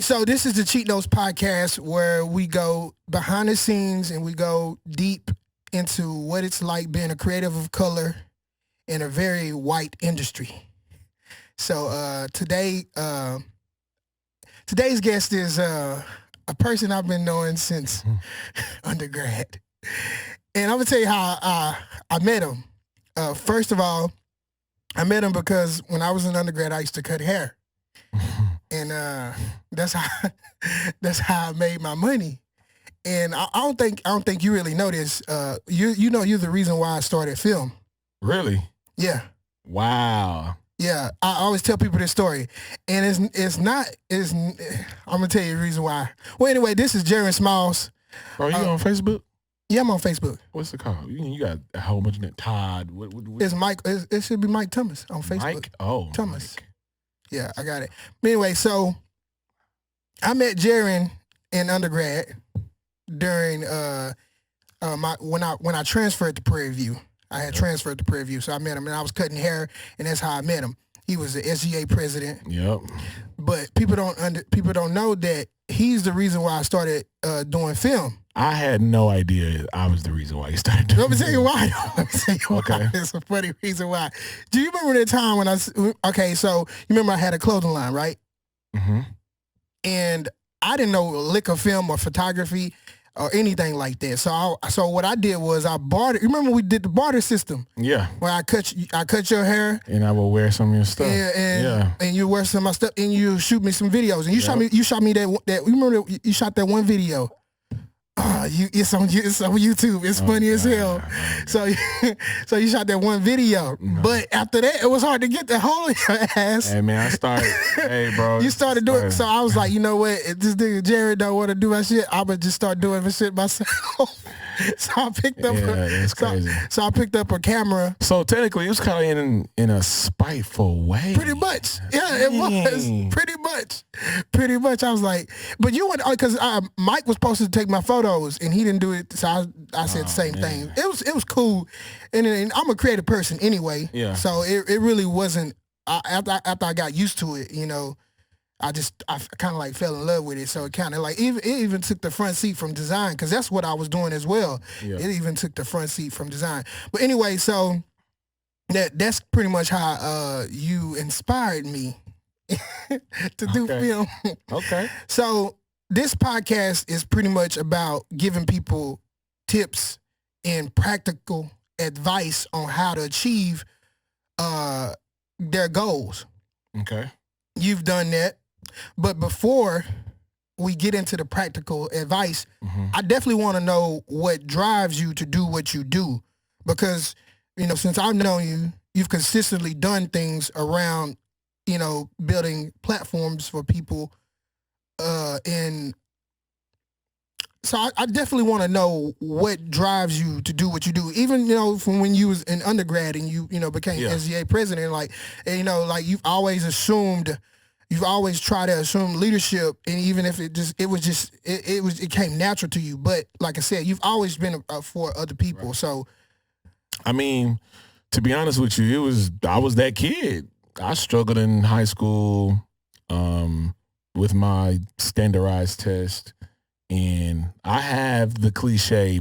right, so this is the Cheat Notes podcast where we go behind the scenes and we go deep into what it's like being a creative of color in a very white industry. So today's guest is a person I've been knowing since undergrad. And I'm going to tell you how I met him. First of all, I met him because when I was in undergrad, I used to cut hair. And that's how I made my money. And I don't think you really know this. You know you're the reason why I started film. Really? Yeah. Wow. Yeah, I always tell people this story, and I'm gonna tell you the reason why. Well, anyway, this is Jarren Smalls. Are you on Facebook? Yeah, I'm on Facebook. What's it called? You got a whole bunch of Todd. What? It's Mike. It should be Mike Thomas on Facebook. Mike? Oh, Thomas. Mike. Yeah, I got it. But anyway, so I met Jarren in undergrad during when I transferred to Prairie View. I had transferred to Prairie View, so I met him, and I was cutting hair, and that's how I met him. He was the SGA president. Yep. But people don't know that he's the reason why I started doing film. I had no idea I was the reason why you started doing. Let me tell you why. Okay. It's a funny reason why. Do you remember that time when so you remember I had a clothing line, right? Mm-hmm. And I didn't know a lick of film or photography or anything like that. So what I did was I bartered. You remember we did the barter system? Yeah. Where I cut your hair. And I will wear some of your stuff. And you wear some of my stuff and you shoot me some videos. And you shot me that you remember you shot that one video. It's on YouTube. It's funny as hell. So you shot that one video, but after that, it was hard to get the whole of your ass. Hey man, I started. Hey bro, you started doing. So I was like, you know what? If this nigga Jarren don't want to do my shit, I'ma just start doing my shit myself. So I picked up. That's crazy. So I picked up a camera. So technically, it was kind of in a spiteful way. Pretty much, yeah, it was pretty much. I was like, but you went because Mike was supposed to take my photos and he didn't do it. So I said the same thing. It was cool, and I'm a creative person anyway. Yeah. So it really wasn't. After I got used to it, I kind of like fell in love with it. So it kind of like it even took the front seat from design because that's what I was doing as well. Yeah. It even took the front seat from design. But anyway, so that's pretty much how you inspired me to do film. Okay. So this podcast is pretty much about giving people tips and practical advice on how to achieve their goals. Okay. You've done that. But before we get into the practical advice, I definitely want to know what drives you to do what you do. Because, since I've known you, you've consistently done things around, building platforms for people. And so I definitely want to know what drives you to do what you do. Even, from when you was in undergrad and you became SGA president, like you've always tried to assume leadership, and even if it came natural to you. But like I said, you've always been for other people. Right. So, I mean, to be honest with you, I was that kid. I struggled in high school with my standardized test, and I have the cliche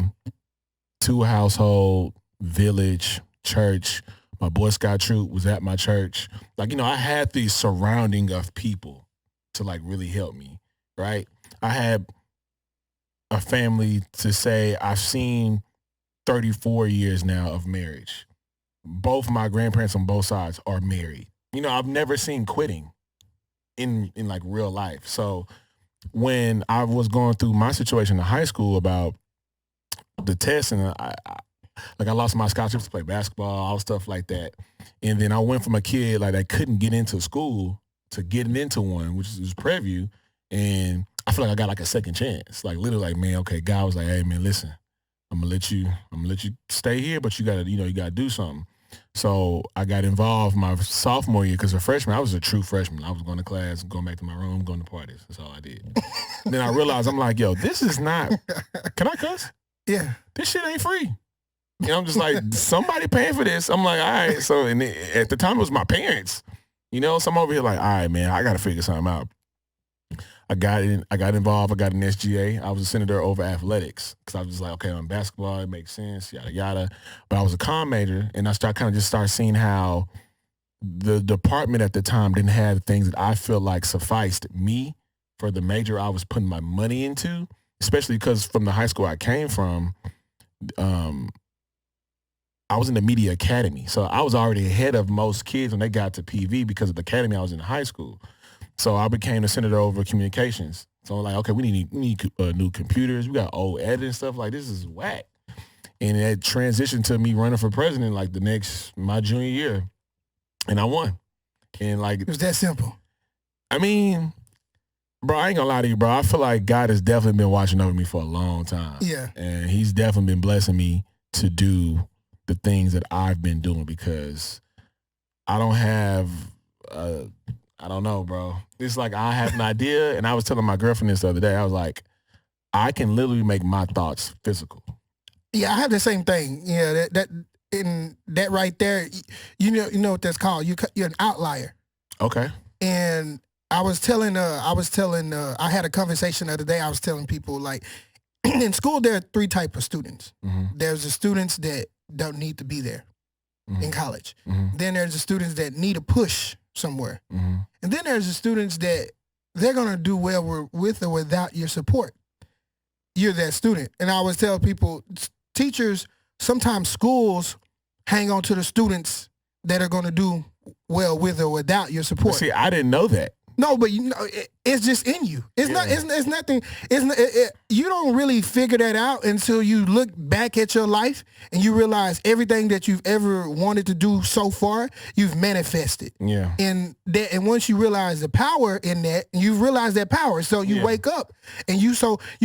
2-household, village, church. My Boy Scout troop was at my church. I had the surrounding of people to really help me, right? I had a family to say I've seen 34 years now of marriage. Both my grandparents on both sides are married. I've never seen quitting in real life. So when I was going through my situation in high school about the test, and I lost my scholarships to play basketball, all stuff like that. And then I went from a kid that couldn't get into school to getting into one, which is Prairie View. And I feel like I got a second chance. Literally, man, okay, God was like, hey man, listen, I'm gonna let you stay here, but you gotta do something. So I got involved my sophomore year because a freshman, I was a true freshman. I was going to class, going back to my room, going to parties. That's all I did. Then I realized, I'm like, yo, this is not, can I cuss? Yeah. This shit ain't free. I'm just like, somebody paying for this. I'm like, all right. So at the time, it was my parents. So I'm over here like, all right, man, I got to figure something out. I got involved. I got an SGA. I was a senator over athletics because I was just like, okay, on basketball, it makes sense, yada, yada. But I was a comm major, and I started seeing how the department at the time didn't have things that I feel like sufficed me for the major I was putting my money into, especially because from the high school I came from, I was in the media academy. So I was already ahead of most kids when they got to PV because of the academy I was in high school. So I became the senator over communications. So I'm like, okay, we need new computers. We got old editing stuff. Like, this is whack. And it transitioned to me running for president like my junior year. And I won. And like, it was that simple. I mean, bro, I ain't gonna lie to you, bro. I feel like God has definitely been watching over me for a long time. Yeah. And he's definitely been blessing me to do the things that I've been doing because I don't have, I don't know, bro. It's like I have an idea, and I was telling my girlfriend this the other day. I was like, I can literally make my thoughts physical. Yeah, I have the same thing. Yeah, that right there, you know what that's called. You're an outlier. Okay. And I had a conversation the other day. I was telling people, like, in school there are 3 types of students. Mm-hmm. There's the students that don't need to be there in college. Mm-hmm. Then there's the students that need a push somewhere. Mm-hmm. And then there's the students that they're going to do well with or without your support. You're that student. And I always tell people, teachers, sometimes schools hang on to the students that are going to do well with or without your support. See, I didn't know that. No, but it's just in you. It's not. It's nothing. You don't really figure that out until you look back at your life and you realize everything that you've ever wanted to do so far, you've manifested. Yeah. And once you realize the power in that, you realize that power. So you wake up and you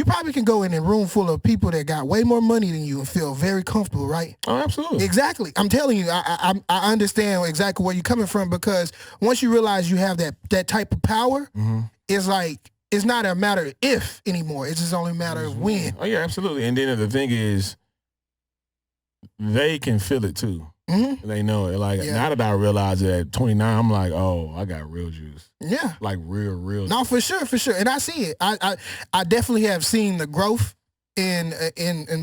probably can go in a room full of people that got way more money than you and feel very comfortable, right? Oh, absolutely. Exactly. I'm telling you, I understand exactly where you're coming from because once you realize you have that type of power, it's like it's not a matter of if anymore. It's just only a matter of when. Oh yeah, absolutely. And then the thing is, they can feel it too. Mm-hmm. They know it. Like now that I realize it at 29, I'm like, oh, I got real juice. Yeah, like real. No, for sure, and I see it. I definitely have seen the growth in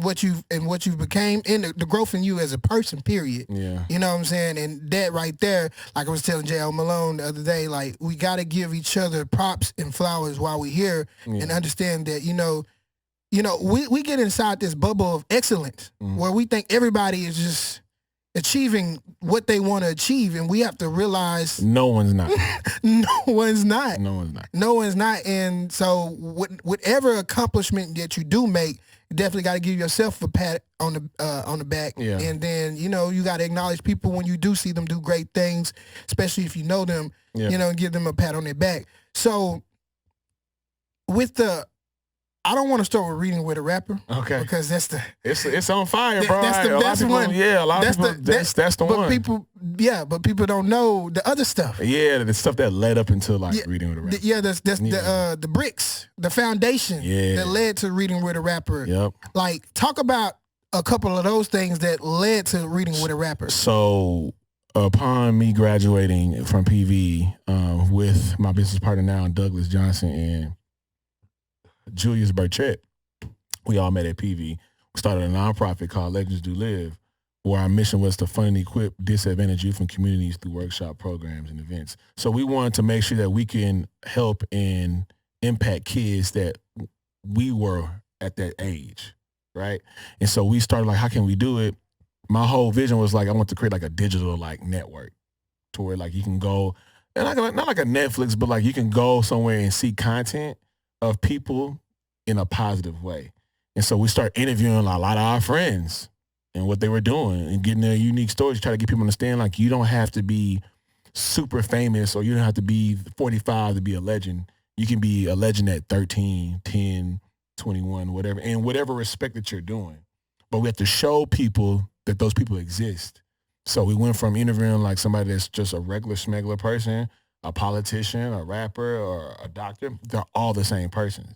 what you've became, and the growth in you as a person, period. Yeah. You know what I'm saying? And that right there, like I was telling J.L. Malone the other day, like we got to give each other props and flowers while we're here and understand that, we get inside this bubble of excellence where we think everybody is just achieving what they want to achieve, and we have to realize no one's not. No one's not. No one's not. No one's not. And so whatever accomplishment that you do make, you definitely got to give yourself a pat on the back. Yeah. And then, you got to acknowledge people when you do see them do great things, especially if you know them, and give them a pat on their back. So I don't want to start with reading with a rapper. Okay. Because it's on fire, bro. That's the best one. Yeah, a lot of people. That's the one. But people don't know the other stuff. Yeah, the stuff that led up into reading with a rapper. That's the bricks, the foundation that led to reading with a rapper. Yep. Like, talk about a couple of those things that led to reading with a rapper. So, upon me graduating from PV with my business partner now, Douglas Johnson, and Julius Burchett, we all met at PV. We started a nonprofit called Legends Do Live, where our mission was to fund and equip disadvantaged youth and communities through workshop programs and events. So we wanted to make sure that we can help and impact kids that we were at that age, right? And so we started how can we do it? My whole vision was I want to create a digital network to where you can go, and not like a Netflix, but you can go somewhere and see content of people in a positive way. And so we start interviewing a lot of our friends and what they were doing and getting their unique stories, try to get people to understand you don't have to be super famous or you don't have to be 45 to be a legend. You can be a legend at 13, 10, 21, whatever, in whatever respect that you're doing. But we have to show people that those people exist. So we went from interviewing somebody that's just a regular smuggler person, a politician, a rapper, or a doctor. They're all the same person.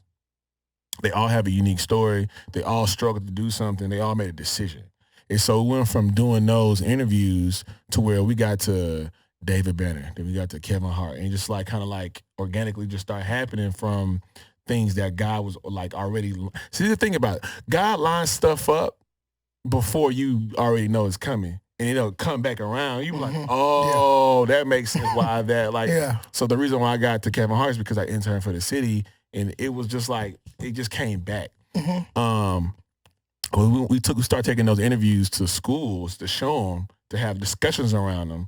They all have a unique story. They all struggled to do something. They all made a decision. And so we went from doing those interviews to where we got to David Banner. Then we got to Kevin Hart, and just like kind of like organically just start happening from things that God was like already. See, the thing about it, God lines stuff up before you already know it's coming, and it'll come back around. You be like, oh, that makes sense. Why that? Like, so the reason why I got to Kevin Hart is because I interned for the city, and it was just like it just came back. We started taking those interviews to schools to show them, to have discussions around them,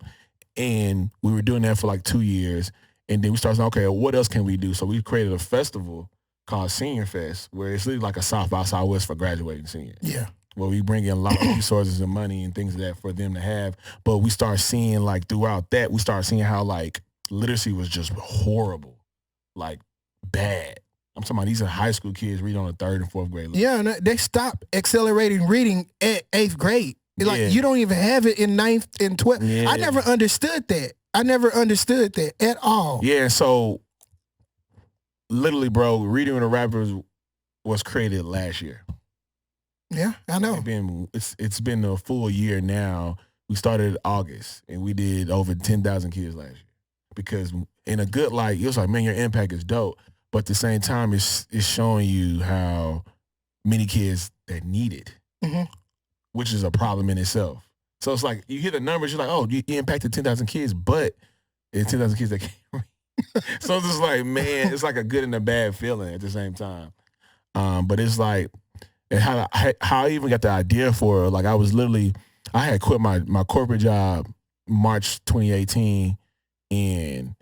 and we were doing that for like 2 years, and then we started saying, okay, what else can we do? So we created a festival called Senior Fest, where it's literally like a South by Southwest for graduating seniors. Yeah. Where we bring in a lot of resources and money and things like that for them to have. But we start seeing like throughout that, we start seeing how like literacy was just horrible, like bad. I'm talking about these are high school kids reading on the 3rd and 4th grade level. Yeah, and they stop accelerating reading at 8th grade. Like you don't even have it in 9th and 12th. Yeah. I never understood that at all. Yeah, so literally, bro, Reading with the Rappers was created last year. Yeah, I know. It's been a full year now. We started in August, and we did over 10,000 kids last year. Because in a good light, it was like, man, your impact is dope. But at the same time, it's showing you how many kids that need it, which is a problem in itself. So it's like, you hear the numbers, you're like, oh, you impacted 10,000 kids, but it's 10,000 kids that can't read. So it's just like, man, it's like a good and a bad feeling at the same time. But it's like, and how I even got the idea for it, like I had quit my corporate job March 2018, and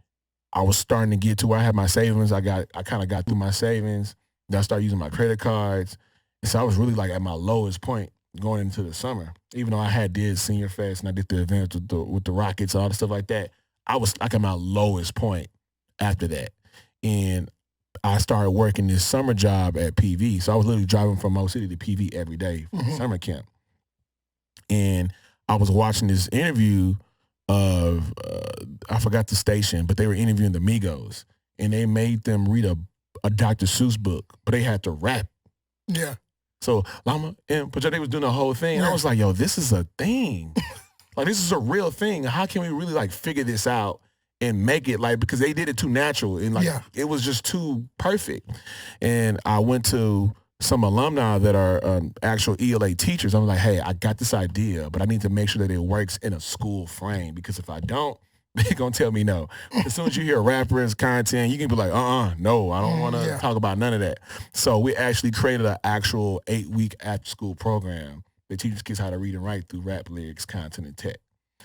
I was starting to get to where I had my savings. I kind of got through my savings. Then I started using my credit cards. And so I was really like at my lowest point going into the summer. Even though I did Senior Fest and I did the events with the Rockets and all the stuff like that, I was like at my lowest point after that. And I started working this summer job at PV. So I was literally driving from Mo City to PV every day for summer camp. And I was watching this interview of, I forgot the station, but they were interviewing the Migos. And they made them read a Dr. Seuss book, but they had to rap. Yeah. So Llama and they was doing the whole thing. And I was like, yo, this is a thing. Like, this is a real thing. How can we really like figure this out and make it like, because they did it too natural and like it was just too perfect. And I went to some alumni that are actual ELA teachers. I'm like, hey, I got this idea, but I need to make sure that it works in a school frame, because if I don't, they're going to tell me no. As soon as you hear rappers, content, you can be like, no, I don't want to talk about none of that. So we actually created an actual 8-week after-school program that teaches kids how to read and write through rap lyrics, content, and tech.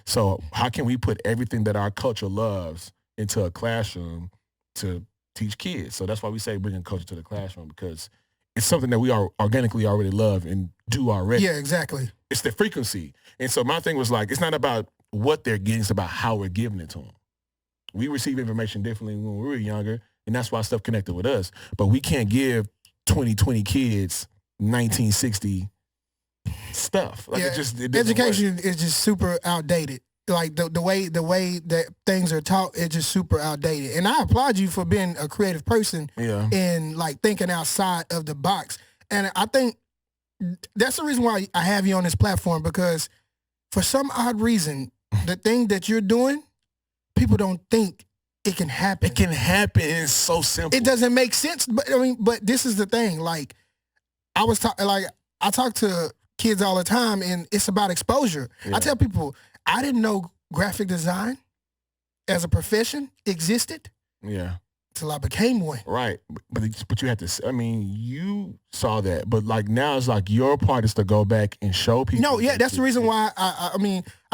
So how can we put everything that our culture loves into a classroom to teach kids? So that's why we say bringing culture to the classroom, because it's something that we are organically already love and do already. Yeah, exactly. It's the frequency. And so my thing was like, it's not about what they're getting, it's about how we're giving it to them. We receive information differently when we were younger, and that's why stuff connected with us. But we can't give 2020 kids 1960 stuff. Like education is just super outdated. Like the way that things are taught, it's just super outdated. And I applaud you for being a creative person and like thinking outside of the box. And I think that's the reason why I have you on this platform, because for some odd reason, the thing that you're doing, people don't think it can happen. It can happen. It's so simple. It doesn't make sense. But this is the thing. Like I talk to kids all the time, and it's about exposure. I tell people, I didn't know graphic design as a profession existed. Yeah. Till I became one. Right. But you had to, you saw that. But like now it's like your part is to go back and show people. No, yeah, that's the reason why I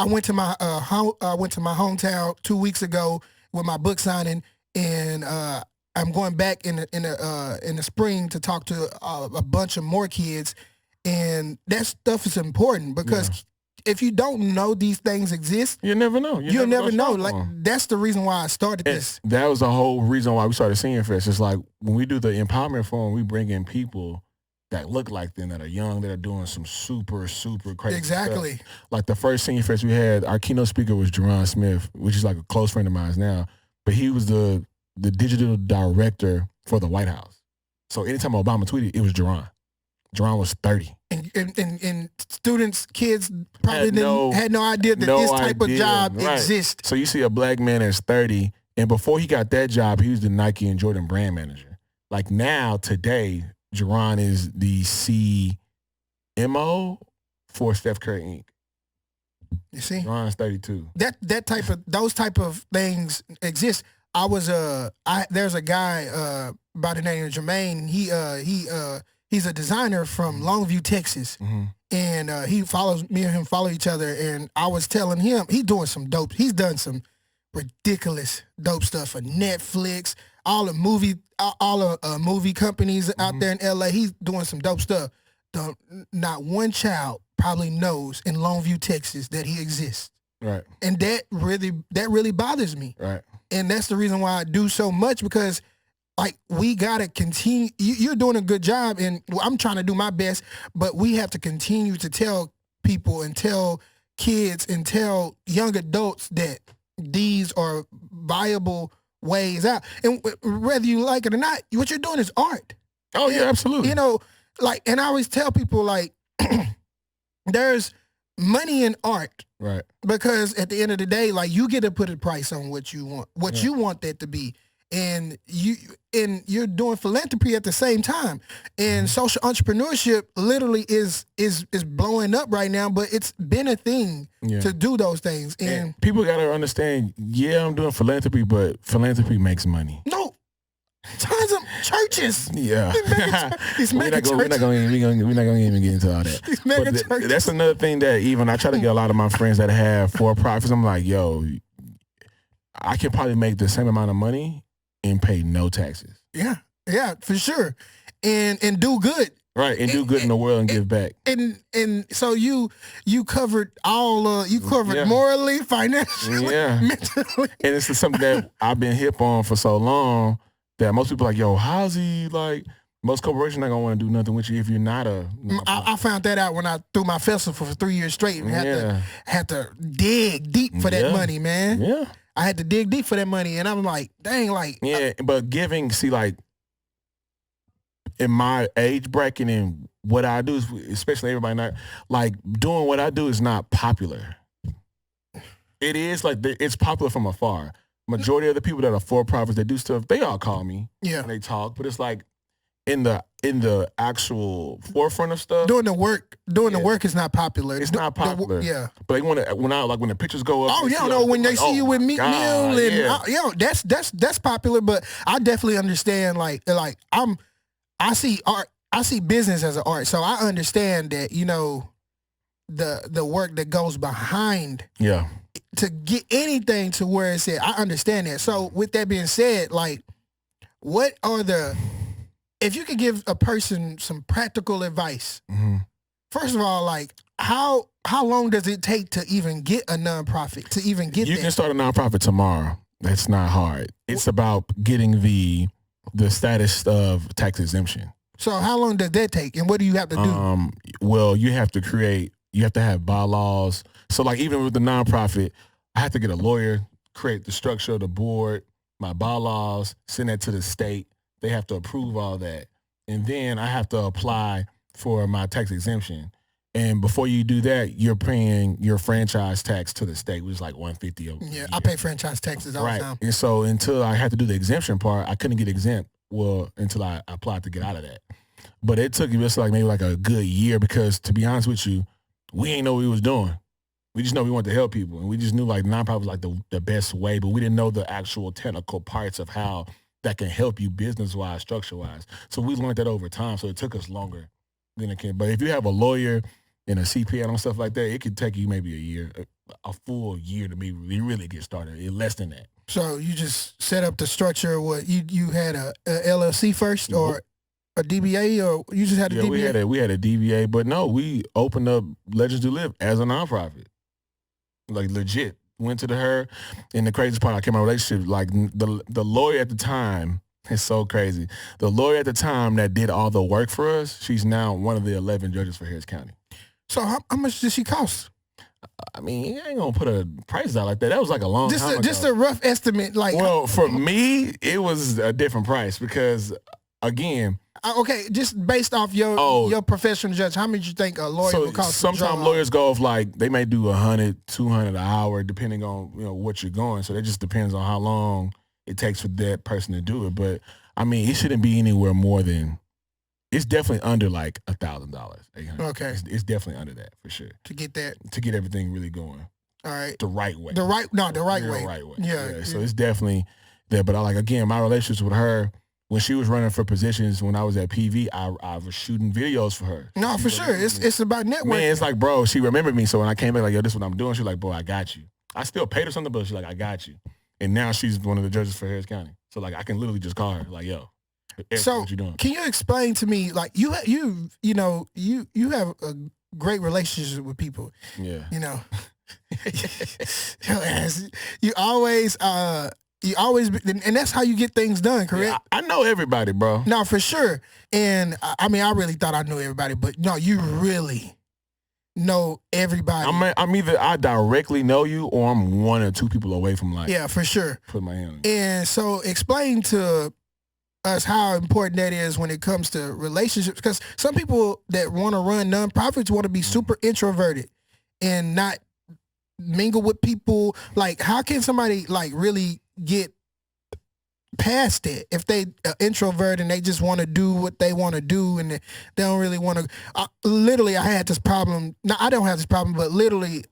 went to my hometown 2 weeks ago with my book signing, and I'm going back in the spring to talk to a bunch of more kids, and that stuff is important because if you don't know these things exist, you never know. You'll never know. Like that's the reason why I started this. That was the whole reason why we started Senior Fest. It's like when we do the empowerment forum, we bring in people that look like them, that are young, that are doing some super, super crazy stuff. Like the first Senior Fest we had, our keynote speaker was Jarren Smith, which is like a close friend of mine now. But he was the digital director for the White House. So anytime Obama tweeted, it was Jarren. Jarren was 30. And and students, kids probably had no idea that this type of job exists. So you see a black man that's 30, and before he got that job, he was the Nike and Jordan brand manager. Like now, today, Jarren is the CMO for Steph Curry Inc. You see, Jarren's 32. Those type of things exist. There's a guy by the name of Jermaine. He's a designer from Longview, Texas, and he follows me and him follow each other. And I was telling him he's done some ridiculous dope stuff for Netflix, all the movie companies out there in LA. He's doing some dope stuff. Not one child probably knows in Longview, Texas, that he exists. Right. And that really bothers me. Right. And that's the reason why I do so much, because like we gotta continue. You're doing a good job, and I'm trying to do my best, but we have to continue to tell people and tell kids and tell young adults that these are viable ways out. And whether you like it or not, what you're doing is art. Oh, yeah, absolutely. You know, like, and I always tell people, like, there's money in art. Right. Because at the end of the day, like, you get to put a price on what you want, you want that to be. And you're doing philanthropy at the same time. And social entrepreneurship literally is blowing up right now, but it's been a thing to do those things. And people gotta understand, I'm doing philanthropy, but philanthropy makes money. No. Tons of churches. Yeah. We're not gonna even get into all that. These mega churches. That's another thing that even I try to get a lot of my friends that have for-profits. I'm like, yo, I can probably make the same amount of money and pay no taxes. Yeah, for sure. And do good. Right, and do good in the world and give back. And so you covered all morally, financially, mentally. And it's something that I've been hip on for so long that most people are like, yo, how's he like? Most corporations not gonna want to do nothing with you if you're not a. I found that out when I threw my festival for 3 years straight and had to dig deep for that money, man. Yeah. I had to dig deep for that money, and I'm like, dang, like. Yeah, but giving, see, like, in my age bracket and what I do, is, especially everybody not, like, doing what I do is not popular. It is, like, it's popular from afar. Majority of the people that are for-profits, that do stuff, they all call me. Yeah. And they talk, but it's like, in the actual forefront of stuff, doing the work is not popular. It's not popular. But they want to when the pictures go up. Oh, when they see you with Meek Mill and that's popular. But I definitely understand. Like I see art. I see business as an art. So I understand that the work that goes behind. Yeah. To get anything to where it's at, I understand that. So with that being said, like, what are if you could give a person some practical advice, first of all, like how long does it take to even get a nonprofit, to even get You can start a nonprofit tomorrow. That's not hard. It's about getting the status of tax exemption. So how long does that take, and what do you have to do? Well, you have to have bylaws. So like even with the nonprofit, I have to get a lawyer, create the structure of the board, my bylaws, send that to the state. They have to approve all that. And then I have to apply for my tax exemption. And before you do that, you're paying your franchise tax to the state, which is like $150 a year. I pay franchise taxes all the time. And so until I had to do the exemption part, I couldn't get exempt until I applied to get out of that. But it took just like maybe like a good year because, to be honest with you, we ain't know what we was doing. We just know we wanted to help people. And we just knew like nonprofit was like the best way, but we didn't know the actual technical parts of how that can help you business-wise, structure-wise. So we learned that over time, so it took us longer than it can. But if you have a lawyer and a CPA and stuff like that, it could take you maybe a year, a full year to really get started, less than that. So you just set up the structure. What you had a LLC first or a DBA, or you just had a DBA? We had a DBA, but no, we opened up Legends Do Live as a nonprofit, like legit. Went to her, and the craziest part, I came in a relationship, like the lawyer at the time, it's so crazy. The lawyer at the time that did all the work for us, she's now one of the 11 judges for Harris County. So how much did she cost? I mean, I ain't gonna put a price out like that. That was like a long time ago. Just a rough estimate. Like, well, for me, it was a different price because again. Okay, just based off your professional judge, how much you think a lawyer will cost? Sometimes lawyers go off like they may do 100, 200 an hour, depending on what you're going. So it just depends on how long it takes for that person to do it. But I mean, it shouldn't be anywhere more than. It's definitely under like $1,000. Okay, it's definitely under that for sure. To get everything really going. All right, the right way. The right way. The right way. Yeah. So it's definitely there. But again, my relationships with her. When she was running for positions when I was at PV, I was shooting videos for her. No, for sure. It's about networking. Man, it's like, bro, she remembered me. So when I came back, like, yo, this is what I'm doing. She's like, bro, I got you. I still paid her something, but she's like, I got you. And now she's one of the judges for Harris County. So like, I can literally just call her, like, yo, so what you doing? Can you explain to me, like, you have a great relationship with people. Yeah. You always. And that's how you get things done, correct? Yeah, I know everybody, bro. No, for sure. And I mean, I really thought I knew everybody, but no, you really know everybody. I'm either I directly know you or I'm one or two people away from yeah, for sure. Put my hand on you. And so explain to us how important that is when it comes to relationships, because some people that want to run nonprofits want to be super introverted and not mingle with people. Like, how can somebody like really get past it if they introvert and they just want to do what they want to do and they don't really want to literally I had this problem. Now I don't have this problem, but literally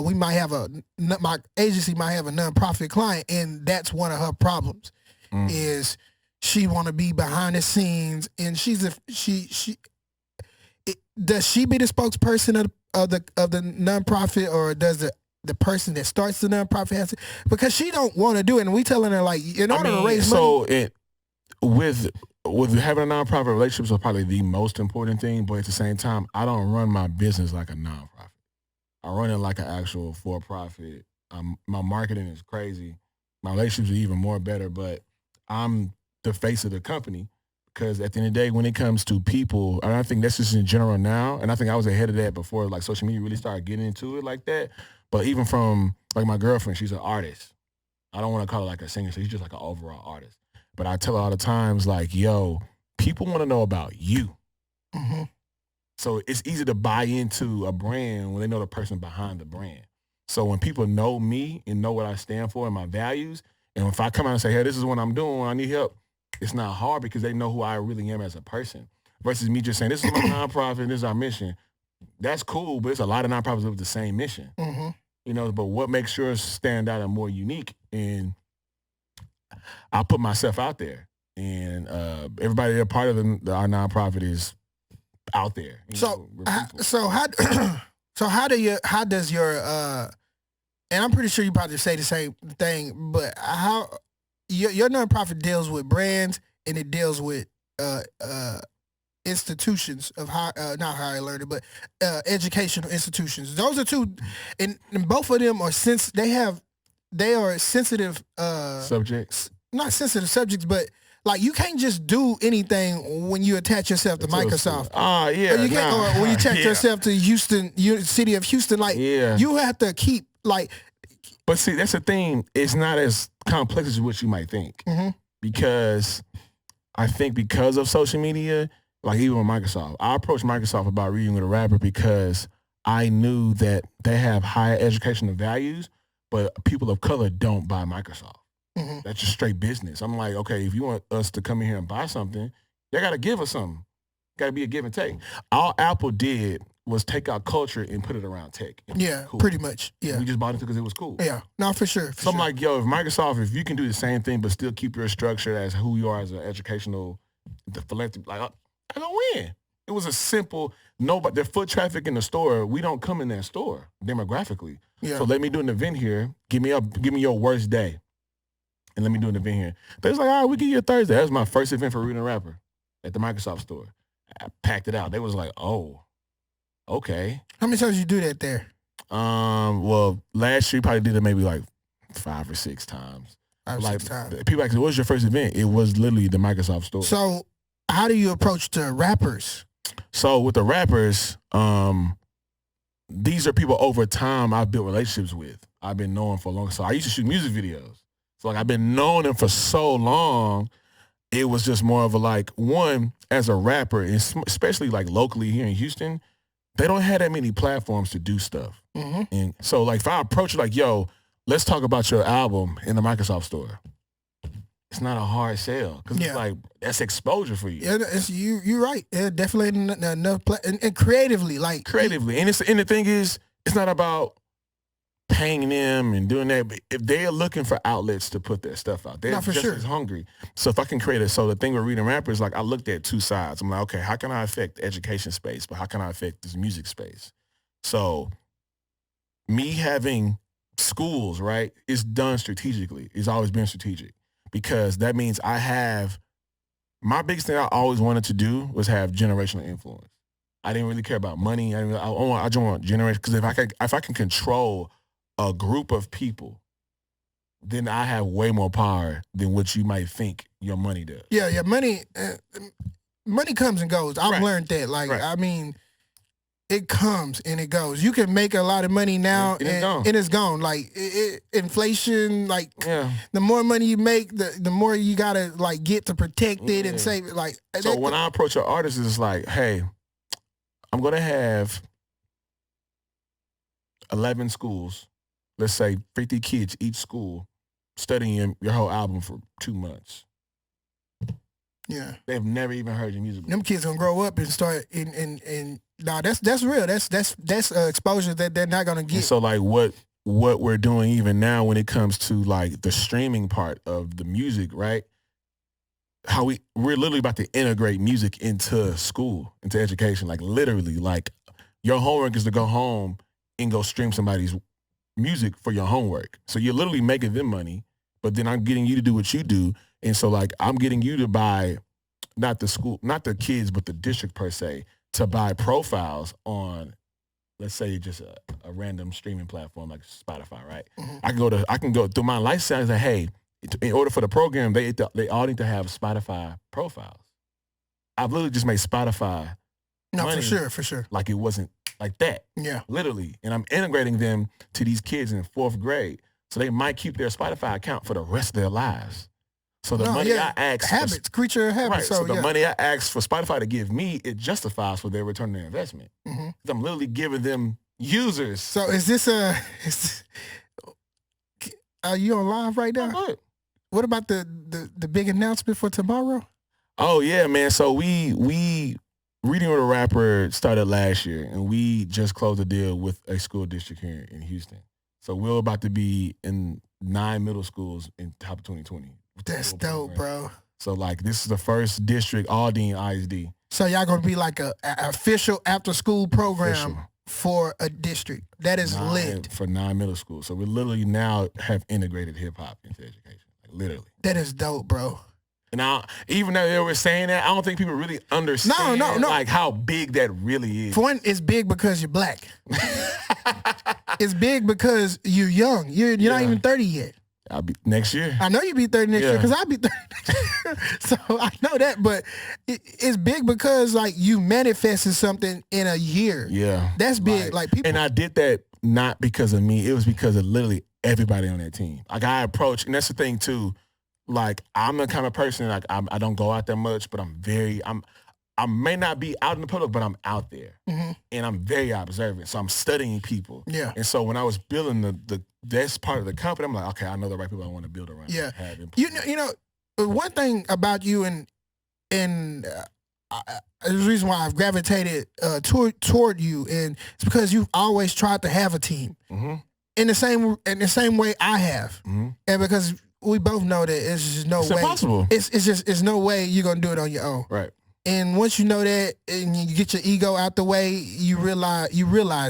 we might have my agency might have a nonprofit client, and that's one of her problems is she want to be behind the scenes, and does she be the spokesperson of the nonprofit, or does the person that starts the nonprofit has to, because she don't want to do it, and we telling her like in order to raise money. With having a nonprofit, relationships are probably the most important thing, but at the same time, I don't run my business like a nonprofit. I run it like an actual for-profit. My marketing is crazy. My relationships are even more better, but I'm the face of the company, because at the end of the day, when it comes to people, and I think that's just in general now, and I think I was ahead of that before like social media really started getting into it like that. But even from, like, my girlfriend, she's an artist. I don't want to call her like a singer, so she's just like an overall artist. But I tell her all the times, like, yo, people want to know about you. Mm-hmm. So it's easy to buy into a brand when they know the person behind the brand. So when people know me and know what I stand for and my values, and if I come out and say, hey, this is what I'm doing, I need help, it's not hard because they know who I really am as a person. Versus me just saying, this is my nonprofit and this is our mission. That's cool, but it's a lot of nonprofits with the same mission. Mm-hmm. But what makes yours stand out and more unique? And I put myself out there, and everybody that part of our nonprofit is out there. So how does your and I'm pretty sure you probably say the same thing, but how your nonprofit deals with brands and it deals with institutions of not higher learning, but educational institutions. Those are two, and both of them are they are sensitive subjects. Not sensitive subjects, but like you can't just do anything when you attach yourself to Microsoft. Yeah. Or you can't, or when you attach yourself to Houston, city of Houston. Like you have to keep like. But see, that's the thing. It's not as complex as what you might think, because I think because of social media. Like even with Microsoft, I approached Microsoft about reading with a rapper because I knew that they have higher educational values, but people of color don't buy Microsoft. Mm-hmm. That's just straight business. I'm like, okay, if you want us to come in here and buy something, you got to give us something. Got to be a give and take. All Apple did was take our culture and put it around tech. Yeah, cool. Pretty much. Yeah, we just bought it because it was cool. Yeah, no, for sure. So I'm like, yo, if Microsoft, if you can do the same thing but still keep your structure as who you are as an educational, the philanthropy, like. I don't win. It was a simple, but the foot traffic in the store, we don't come in that store demographically. Yeah. So let me do an event here. Give me your worst day. And let me do an event here. They was like, all right, we give you a Thursday. That was my first event for Reading a Rapper at the Microsoft store. I packed it out. They was like, oh, okay. How many times did you do that there? Well, last year probably did it maybe like 5 or 6 times. 5 or 6 times. People ask me, what was your first event? It was literally the Microsoft store. So how do you approach the rappers? So with the rappers, these are people over time I've built relationships with. I've been knowing for a long time. So I used to shoot music videos. So like I've been knowing them for so long. it was just more of a like, one, as a rapper, especially like locally here in Houston, they don't have that many platforms to do stuff. Mm-hmm. And so like if I approach it like, yo, let's talk about your album in the Microsoft store, it's not a hard sell because it's like, that's exposure for you. Yeah, you're right. Yeah, definitely enough and creatively, like creatively. And the thing is, it's not about paying them and doing that. But if they're looking for outlets to put their stuff out, they're just as hungry. So if I can create it, so the thing with Reading Rappers, like I looked at two sides. I'm like, okay, how can I affect the education space, but how can I affect this music space? So me having schools, right, is done strategically. It's always been strategic because that means I have, my biggest thing I always wanted to do was have generational influence. I didn't really care about money. I just want generation, because if I can control a group of people, then I have way more power than what you might think your money does. Yeah, money comes and goes. I've learned that. Like, I mean, it comes and it goes. You can make a lot of money now and it's gone. Like inflation, like the more money you make, the more you gotta like get to protect it and save it. Like, so when I approach an artist, it's like, hey, I'm gonna have 11 schools. Let's say 50 kids each school studying your whole album for 2 months. Yeah, they've never even heard your music. Them kids gonna grow up and start and nah, that's real. That's exposure that they're not gonna get. And so like what we're doing even now when it comes to like the streaming part of the music, right? How we're literally about to integrate music into school, into education. Like literally, like your homework is to go home and go stream somebody's music for your homework. So you're literally making them money, but then I'm getting you to do what you do. And so like I'm getting you to buy, not the school, not the kids, but the district per se, to buy profiles on, let's say just a random streaming platform like Spotify, right? Mm-hmm. I can go through my license and say, hey, in order for the program, they all need to have Spotify profiles. I've literally just made Spotify. No, for sure. Like it wasn't like that. Yeah. Literally. And I'm integrating them to these kids in 4th grade. So they might keep their Spotify account for the rest of their lives. So the money I ask habits, creature of habits. Right. So the money I ask for Spotify to give me, it justifies for their return on their investment. Mm-hmm. I'm literally giving them users. So is this are you on live right now? Oh, what about the big announcement for tomorrow? Oh yeah, man. So we Reading with a Rapper started last year, and we just closed a deal with a school district here in Houston. So we're about to be in 9 middle schools in top of 2020. That's dope, bro. So like this is the first district, Aldine ISD. So y'all gonna be like a official after school program for a district. That is lit. For 9 middle schools. So we literally now have integrated hip hop into education. Like literally. That is dope, bro. Now, even though they were saying that, I don't think people really understand like how big that really is. For one, it's big because you're black. It's big because you're young. You're not even 30 yet. I'll be next year. I know you'll be 30 next year because I'll be 30 next year. So I know that, but it's big because like you manifested something in a year. Yeah. That's big. Like people. And I did that not because of me. It was because of literally everybody on that team. Like I approached, and that's the thing too. Like I'm the kind of person like I don't go out that much, but I may not be out in the public, but I'm out there, and I'm very observant. So I'm studying people. Yeah. And so when I was building the that's part of the company, I'm like, okay, I know the right people I want to build around. Yeah. You know, one thing about you and the reason why I've gravitated toward you, and it's because you've always tried to have a team in the same way I have, and because we both know that it's just no way. Impossible. It's no way you're gonna do it on your own. Right. And once you know that and you get your ego out the way, you realize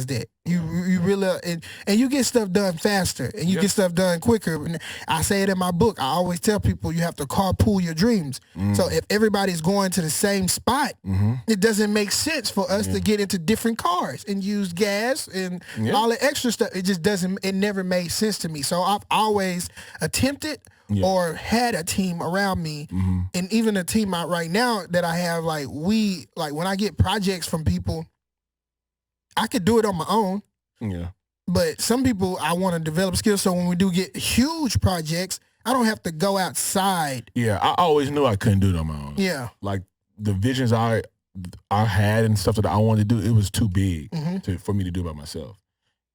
that. You realize and you get stuff done faster and you get stuff done quicker. And I say it in my book. I always tell people you have to carpool your dreams. So if everybody's going to the same spot, it doesn't make sense for us to get into different cars and use gas and all the extra stuff. It just doesn't. It never made sense to me. So I've always attempted or had a team around me, and even a team out right now that I have. Like when I get projects from people, I could do it on my own. Yeah. But some people I want to develop skills. So when we do get huge projects, I don't have to go outside. Yeah, I always knew I couldn't do it on my own. Yeah. Like the visions I had and stuff that I wanted to do, it was too big for me to do by myself.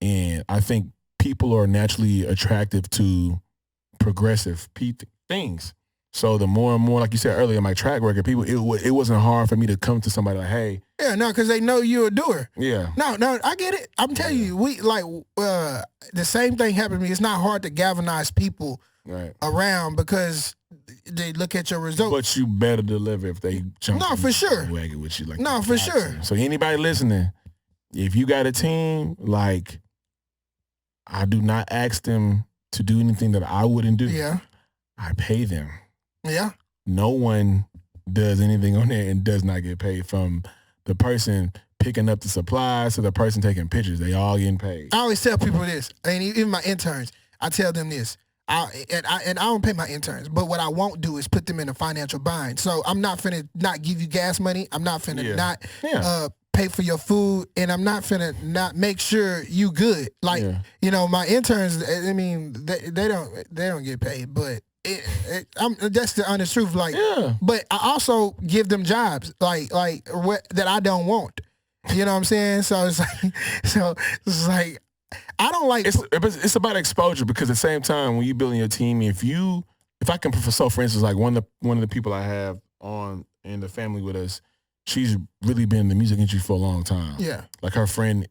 And I think people are naturally attractive to progressive things. So the more and more, like you said earlier, my track record, people, it wasn't hard for me to come to somebody like, hey. Yeah, no, because they know you're a doer. Yeah. No, I get it. I'm telling you, the same thing happened to me. It's not hard to galvanize people around because they look at your results. But you better deliver if they jump for sure. wagon with you. Like no, for sure. So anybody listening, if you got a team, like, I do not ask them to do anything that I wouldn't do. Yeah. I pay them. Yeah. No one does anything on there and does not get paid, from the person picking up the supplies to the person taking pictures. They all getting paid. I always tell people this, and even my interns, I tell them this. I don't pay my interns, but what I won't do is put them in a financial bind. So I'm not finna not give you gas money. I'm not finna not pay for your food, and I'm not finna not make sure you good. Like my interns, I mean, they don't get paid, but that's the honest truth. Like, but I also give them jobs like that I don't want. You know what I'm saying? So it's like I don't like. It's about exposure, because at the same time when you building your team, if I can, so for instance, like one of the people I have on in the family with us, she's really been in the music industry for a long time. Yeah, like her friend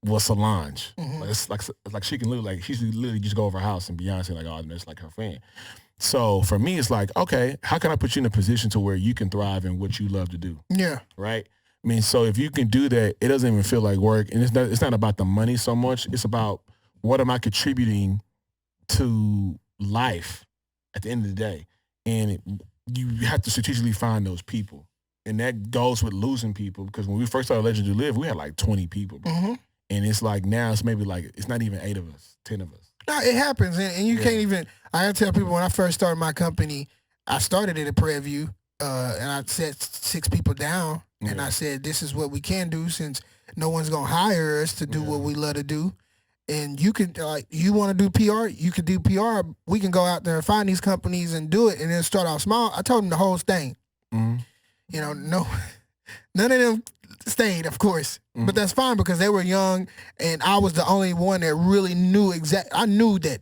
was Solange. Like it's like she can literally just go over her house and Beyonce like, oh, that's like her friend. So for me, it's like, okay, how can I put you in a position to where you can thrive in what you love to do? Yeah, right. I mean, so if you can do that, it doesn't even feel like work, and it's not about the money so much. It's about what am I contributing to life at the end of the day, and you have to strategically find those people, and that goes with losing people, because when we first started Legends Who Live, we had like 20 people, bro. And it's like now it's maybe like it's not even 8 of us, 10 of us. No, it happens, and you can't even. I tell people when I first started my company, I started it at Prairie View, and I set 6 people down. And I said, this is what we can do, since no one's going to hire us to do what we love to do. And you can, you want to do PR, you can do PR. We can go out there and find these companies and do it, and then start off small. I told them the whole thing. You know, no, none of them stayed, of course. But that's fine, because they were young, and I was the only one that really knew I knew that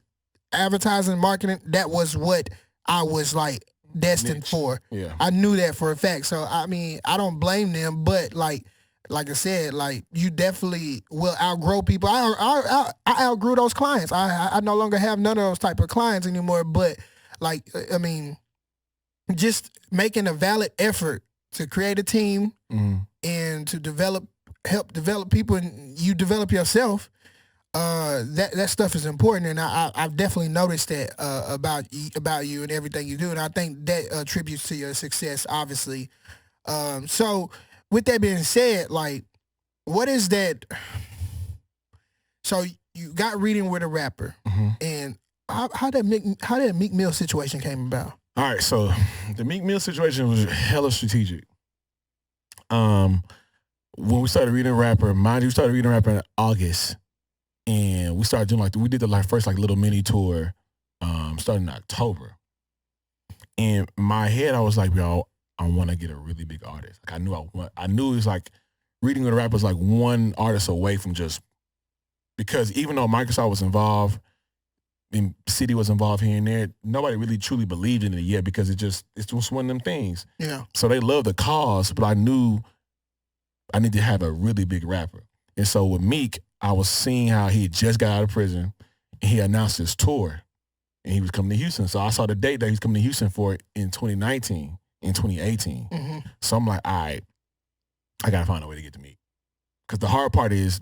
advertising, marketing, that was what I was like destined for. Yeah, I knew that for a fact. So I mean, I don't blame them, but like I said, like, you definitely will outgrow people. I outgrew those clients. I no longer have none of those type of clients anymore. But like, I mean, just making a valid effort to create a team and to help develop people, and you develop yourself. That stuff is important, and I've definitely noticed that about you and everything you do, and I think that attributes to your success, obviously. So with that being said, like, what is that? So you got Reading with a Rapper, and how that Meek Mill situation came about? All right, so the Meek Mill situation was hella strategic. When we started Reading Rapper, mind you, we started Reading Rapper in August. And we started doing we did the first little mini tour, starting in October. In my head, I was like, yo, I want to get a really big artist. Like I knew it was like Reading with a Rapper was like one artist away from just, because even though Microsoft was involved and City was involved here and there, nobody really truly believed in it yet, because it's just one of them things. Yeah. So they love the cause, but I knew I need to have a really big rapper. And so with Meek, I was seeing how he just got out of prison, and he announced his tour, and he was coming to Houston. So I saw the date that he's coming to Houston for in 2019, in 2018. So I'm like, all right, I got to find a way to get to Meek. Because the hard part is,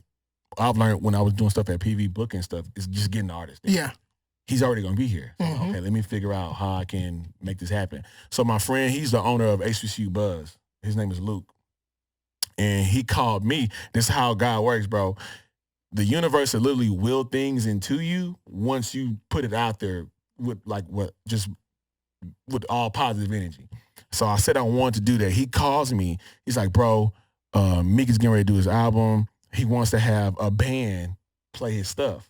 I've learned when I was doing stuff at PV Book and stuff, is just getting the artist there. Yeah. He's already going to be here. So, okay, let me figure out how I can make this happen. So my friend, he's the owner of HBCU Buzz. His name is Luke. And he called me. This is how God works, bro. The universe will literally will things into you once you put it out there with with all positive energy. So I said I wanted to do that. He calls me. He's like, bro, Meek is getting ready to do his album. He wants to have a band play his stuff.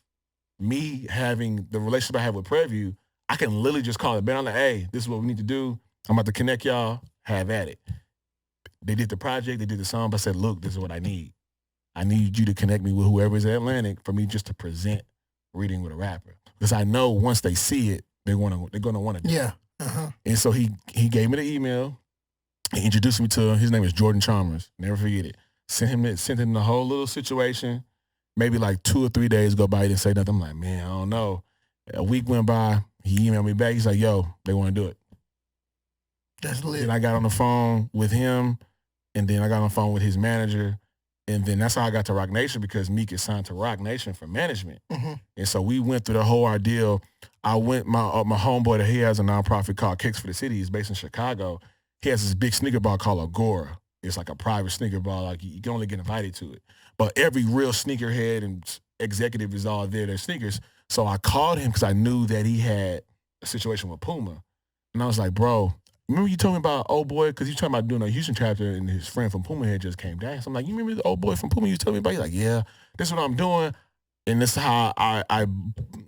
Me having the relationship I have with Preview, I can literally just call it. Ben, I'm like, hey, this is what we need to do. I'm about to connect y'all. Have at it. They did the project. They did the song. But I said, look, this is what I need. I need you to connect me with whoever is at Atlantic for me just to present reading with a rapper. Because I know once they see it, they're going to want to do it. Yeah. Uh-huh. And so he gave me the email. He introduced me to him. His name is Jordan Chalmers. Never forget it. Sent him the whole little situation. Maybe like 2 or 3 days go by. He didn't say nothing. I'm like, man, I don't know. A week went by. He emailed me back. He's like, yo, they want to do it. That's lit. And I got on the phone with him, and then I got on the phone with his manager. And then that's how I got to Rock Nation, because Meek is signed to Rock Nation for management. Mm-hmm. And so we went through the whole ordeal. I went, my homeboy that he has a nonprofit called Kicks for the City. He's based in Chicago. He has this big sneaker bar called Agora. It's like a private sneaker bar. Like you can only get invited to it. But every real sneakerhead and executive is all there. Their sneakers. So I called him because I knew that he had a situation with Puma. And I was like, bro, remember you told me about old boy? Because he's talking about doing a Houston chapter and his friend from Puma had just came down. So I'm like, you remember the old boy from Puma you told me about? He's like, yeah, this is what I'm doing. And this is how I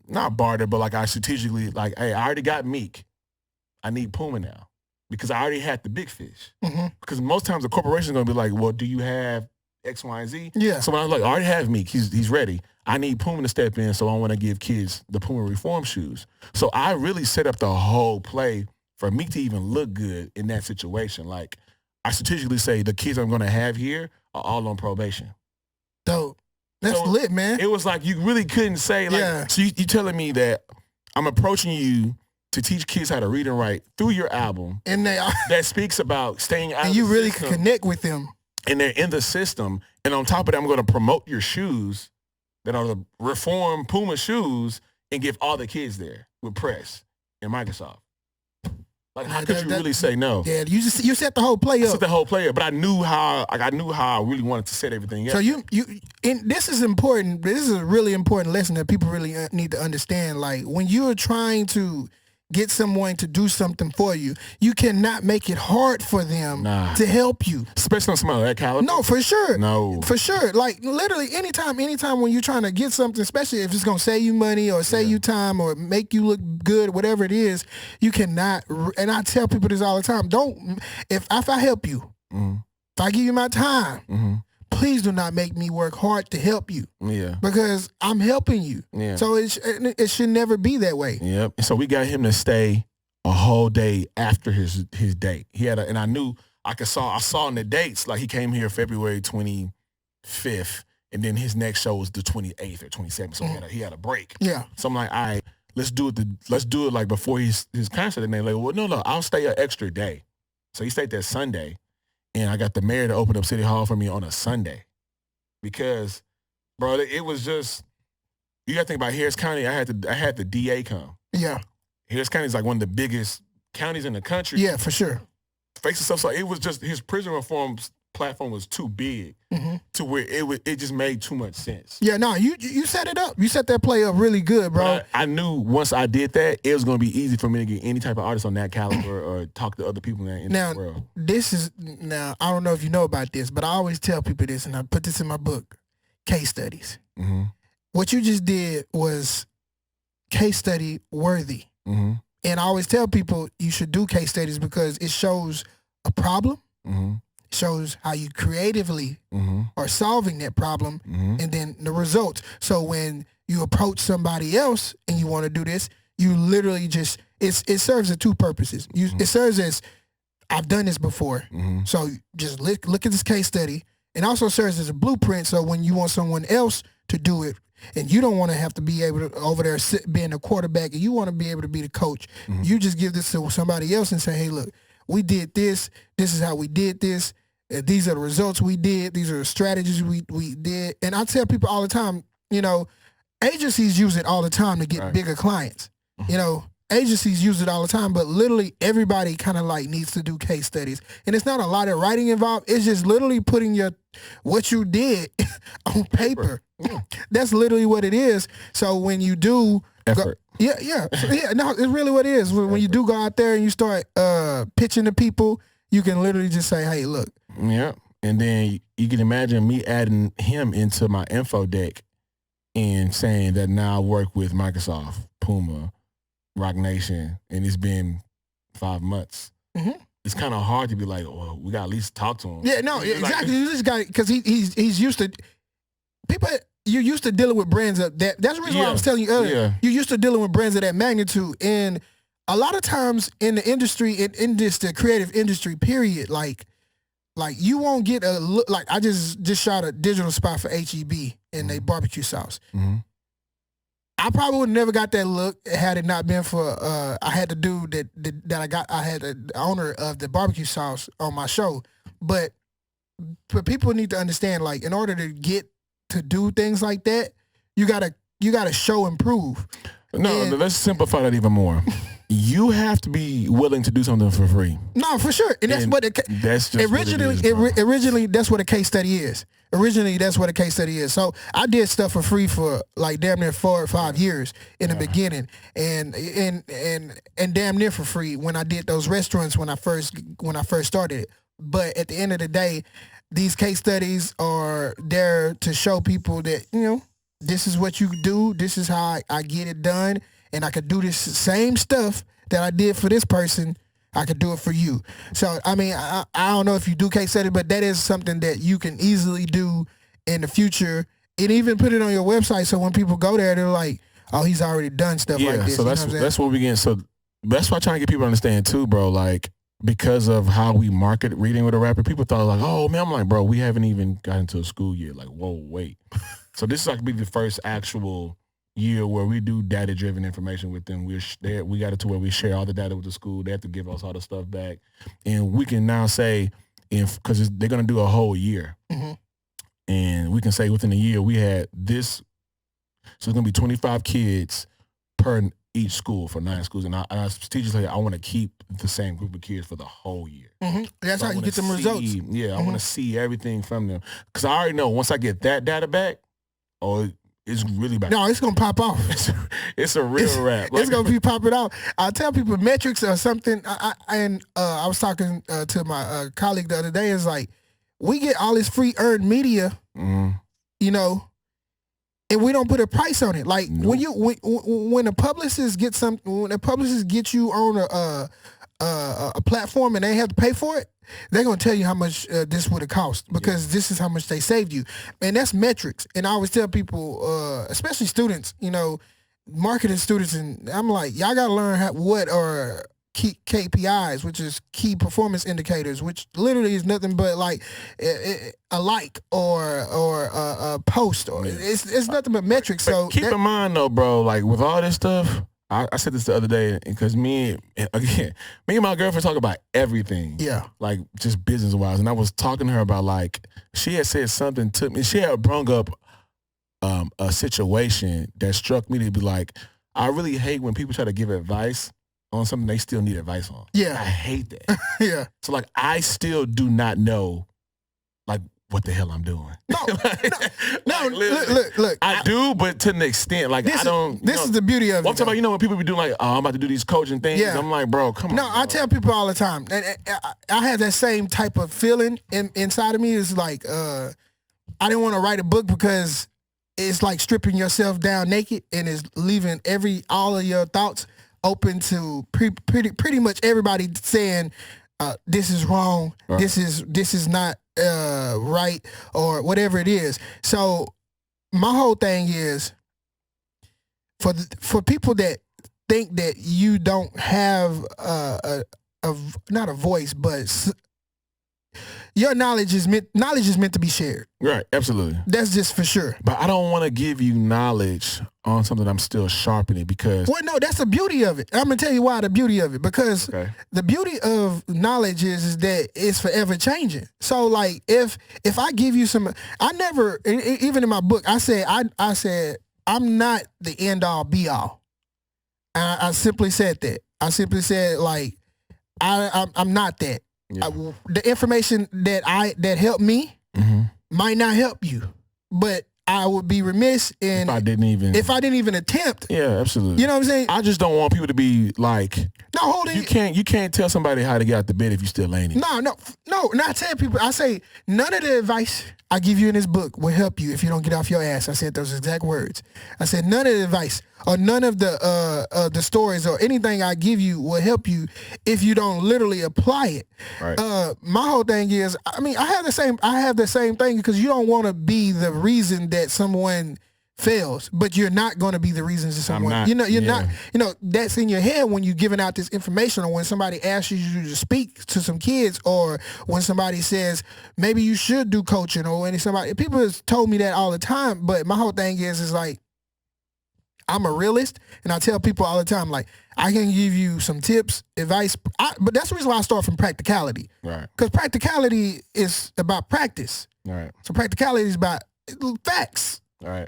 not barter, but like I strategically, like, hey, I already got Meek. I need Puma now. Because I already had the big fish. Mm-hmm. Because most times the corporation is going to be like, well, do you have X, Y, and Z? Yeah. So when I was like, I already have Meek. He's ready. I need Puma to step in, so I want to give kids the Puma Reform shoes. So I really set up the whole play for Meek to even look good in that situation. Like, I strategically say the kids I'm going to have here are all on probation. Dope. That's So lit, man. It was like you really couldn't say, like, Yeah. so you telling me that I'm approaching you to teach kids how to read and write through your album And they are, that speaks about staying out and of you the really system, can connect with them. and they're in the system. And on top of that, I'm going to promote your shoes that are the Reform Puma shoes and give all the kids there with press and Microsoft. Like, how could you really say no? Yeah, you set the whole play I up. set the whole play up, but I knew how I really wanted to set everything up. So this is important. This is a really important lesson that people really need to understand. Like, when you're trying to get someone to do something for you, you cannot make it hard for them to help you. Especially on somebody of that caliber. No, for sure. No. For sure. Like, literally anytime when you're trying to get something, especially if it's going to save you money or save you time or make you look good, whatever it is, you cannot, and I tell people this all the time, if I help you, if I give you my time, please do not make me work hard to help you. Yeah. Because I'm helping you. Yeah. So it should never be that way. Yep. So we got him to stay a whole day after his date. He had and I knew I saw in the dates, like he came here February 25th, and then his next show was the 28th or 27th. So he had a break. Yeah. So I'm like, all right, let's do it like before his concert. And they're like, well, no, I'll stay an extra day. So he stayed that Sunday. And I got the mayor to open up City Hall for me on a Sunday. Because, bro, it was just, you got to think about Harris County. I had the DA come. Yeah. Harris County is like one of the biggest counties in the country. Yeah, for sure. Facing stuff, so it was just, his prison reform platform was too big to where it just made too much sense. Yeah, no, you set it up. You set that play up really good, bro. I knew once I did that, it was going to be easy for me to get any type of artist on that caliber or talk to other people in the world. Now, I don't know if you know about this, but I always tell people this, and I put this in my book, case studies. Mm-hmm. What you just did was case study worthy. Mm-hmm. And I always tell people you should do case studies because it shows a problem. Mm-hmm. Shows how you creatively are solving that problem, and then the results. So when you approach somebody else and you want to do this, you literally just it serves as two purposes. It serves as I've done this before, so just look at this case study, and also serves as a blueprint. So when you want someone else to do it, and you don't want to have to be able to over there being a quarterback, and you want to be able to be the coach, you just give this to somebody else and say, hey, look, we did this. This is how we did this. These are the results we did. These are the strategies we did. And I tell people all the time, agencies use it all the time to get bigger clients. Agencies use it all the time, but literally everybody kind of like needs to do case studies. And it's not a lot of writing involved. It's just literally putting what you did on paper. That's literally what it is. So when you do effort. No, it's really what it is. When you do go out there and you start pitching to people, you can literally just say, hey, look. Yeah. And then you can imagine me adding him into my info deck and saying that now I work with Microsoft, Puma, Rock Nation, and it's been 5 months. Mm-hmm. It's kind of hard to be like, well, we got to at least talk to him. Yeah, no, exactly. This guy, because he's used to people. You're used to dealing with brands of that. That's the reason why I was telling you earlier. Yeah. You're used to dealing with brands of that magnitude, and a lot of times in the industry, in this the creative industry, period, like you won't get a look. Like I just shot a digital spot for HEB in a barbecue sauce. Mm-hmm. I probably would have never got that look had it not been for I had the dude that I had the owner of the barbecue sauce on my show. But people need to understand, like, in order to get to do things like that, you gotta show and prove. No, let's simplify that even more. You have to be willing to do something for free. No, for sure, and that's what that's just originally that's what a case study is. Originally, that's what a case study is. So I did stuff for free for like damn near 4 or 5 years in the beginning, and damn near for free when I did those restaurants when I first started it. But at the end of the day, these case studies are there to show people that, you know, this is what you do. This is how I get it done, and I could do this same stuff that I did for this person. I could do it for you. So, I mean, I don't know if you do case study, but that is something that you can easily do in the future, and even put it on your website so when people go there, they're like, oh, he's already done stuff like this. So that's what we get. So that's why I'm trying to get people to understand too, bro. Like, because of how we market reading with a rapper, people thought like, oh man, I'm like, bro, we haven't even gotten to a school yet. Like, whoa, wait. So this is like be the first actual year where we do data-driven information with them. We got it to where we share all the data with the school. They have to give us all the stuff back, and we can now say, because they're gonna do a whole year, and we can say within a year we had this. So it's gonna be 25 kids per each school for 9 schools, and I teachers say I want to keep the same group of kids for the whole year. That's how you get them results. Yeah, I want to see everything from them, because I already know once I get that data back, it's really bad. No, it's gonna pop off. It's a real rap. It's gonna be popping out. I tell people metrics or something. I was talking to my colleague the other day. It's like we get all this free earned media, you know, and we don't put a price on it. Like when a publicist gets you on a platform and they have to pay for it, they're gonna tell you how much this would have cost, because this is how much they saved you, and that's metrics. And I always tell people, especially students, you know, marketing students, and I'm like, y'all gotta learn what are key KPIs, which is key performance indicators, which literally is nothing but like a like or a post, or it's nothing but metrics. So keep in mind though, bro, like with all this stuff. I said this the other day, because me and my girlfriend talk about everything. Yeah. Like just business wise. And I was talking to her about, like, she had said something to me. She had brung up a situation that struck me to be like, I really hate when people try to give advice on something they still need advice on. Yeah. I hate that. Yeah. So like I still do not know like what the hell I'm doing. No, look. I do, but to an extent, like I don't. This is the beauty of it. I'm talking about, you know, when people be doing like, oh, I'm about to do these coaching things. Yeah. I'm like, bro, come on. No, I tell people all the time, and I have that same type of feeling inside of me. Is like, I didn't want to write a book because it's like stripping yourself down naked and is leaving all of your thoughts open to pretty much everybody saying, this is wrong. Right. This is not right, or whatever it is. So my whole thing is for people that think that you don't have not a voice, but your knowledge is meant to be shared. Right, absolutely. That's just for sure. But I don't want to give you knowledge on something I'm still sharpening, because... Well, no, that's the beauty of it. I'm going to tell you why the beauty of it. Because the beauty of knowledge is that it's forever changing. So, like, if I give you some... I never... Even in my book, I said I'm not the end-all, be-all. I simply said that. I simply said, like, I'm not that. Yeah. The information that helped me might not help you, but I would be remiss if I didn't even attempt. Yeah, absolutely. You know what I'm saying? I just don't want people to be like, no, hold it. You can't tell somebody how to get out the bed if you still ain't it. No, not tell people. I say none of the advice I give you in this book will help you if you don't get off your ass. I said those exact words. I said none of the advice or none of the stories or anything I give you will help you if you don't literally apply it. Right. My whole thing is, I mean, I have the same thing because you don't want to be the reason that someone fails, but you're not going to be the reasons that someone, you're not, that's in your head when you're giving out this information, or when somebody asks you to speak to some kids, or when somebody says maybe you should do coaching, or when people have told me that all the time. But my whole thing is like, I'm a realist, and I tell people all the time, like, I can give you some tips, advice, but that's the reason why I start from practicality. Right. Because practicality is about practice. Right. So practicality is about facts. Right.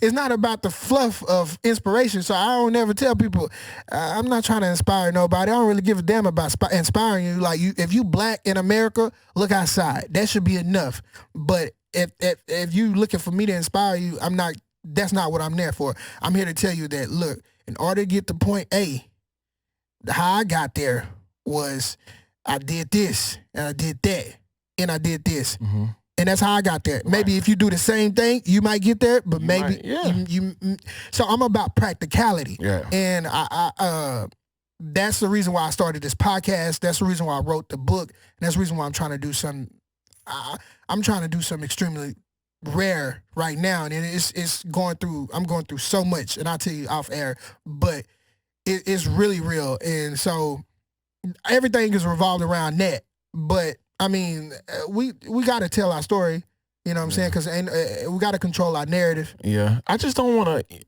It's not about the fluff of inspiration. So I don't ever tell people, I'm not trying to inspire nobody. I don't really give a damn about inspiring you. Like, if you black in America, look outside. That should be enough. But if you looking for me to inspire you, that's not what I'm there for. I'm here to tell you that, look, in order to get to point A, how I got there was I did this and I did that and I did this. Mm-hmm. And that's how I got there. Right. Maybe if you do the same thing, you might get there, but so I'm about practicality. Yeah. And I that's the reason why I started this podcast. That's the reason why I wrote the book. And that's the reason why I'm trying to do something. I'm trying to do something extremely rare right now, and I'm going through so much, and I'll tell you off air, but it's really real. And so everything is revolved around that. But I mean, we got to tell our story. You know what I'm saying? Because we got to control our narrative. Yeah. I just don't want to,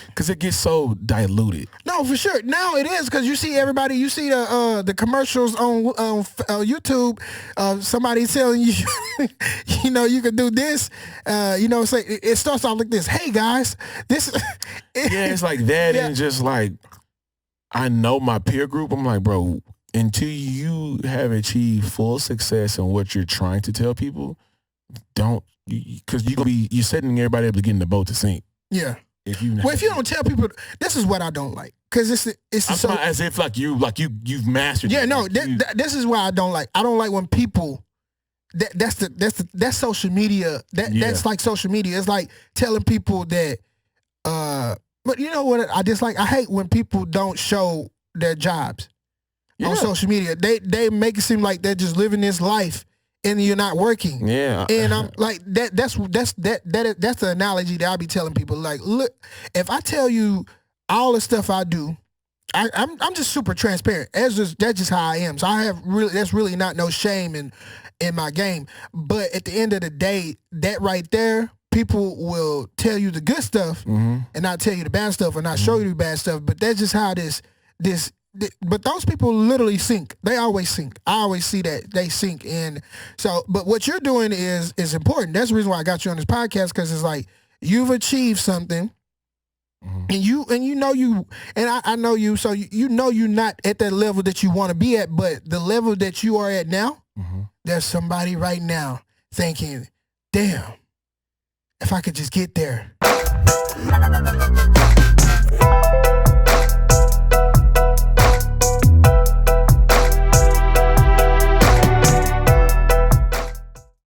because it gets so diluted. No, for sure. Now it is, because you see the commercials on YouTube. Somebody telling you, you can do this. Say it starts off like this. Hey guys, this. It's like that, and just like, I know my peer group. I'm like, bro, until you have achieved full success in what you're trying to tell people, because you're setting everybody up to get in the boat to sink. Yeah. If you don't tell people, this is what I don't like, because it's so as if you've mastered. Yeah, no, this is why I don't like. I don't like when people. That's social media. That's like social media. It's like telling people that. But you know what I dislike? I hate when people don't show their jobs on social media. They make it seem like they're just living this life and you're not working. Yeah. And I'm like, that's the analogy that I be telling people. Like, look, if I tell you all the stuff I do, I'm just super transparent. That's just how I am. So that's really not no shame in my game. But at the end of the day, that right there, people will tell you the good stuff and not tell you the bad stuff, or not show you the bad stuff. But that's just how but those people literally sink. They always sink. I always see that they sink. And so, but what you're doing is important. That's the reason why I got you on this podcast, because it's like you've achieved something, and I know you, so you're not at that level that you want to be at, but the level that you are at now, there's somebody right now thinking, damn, if I could just get there.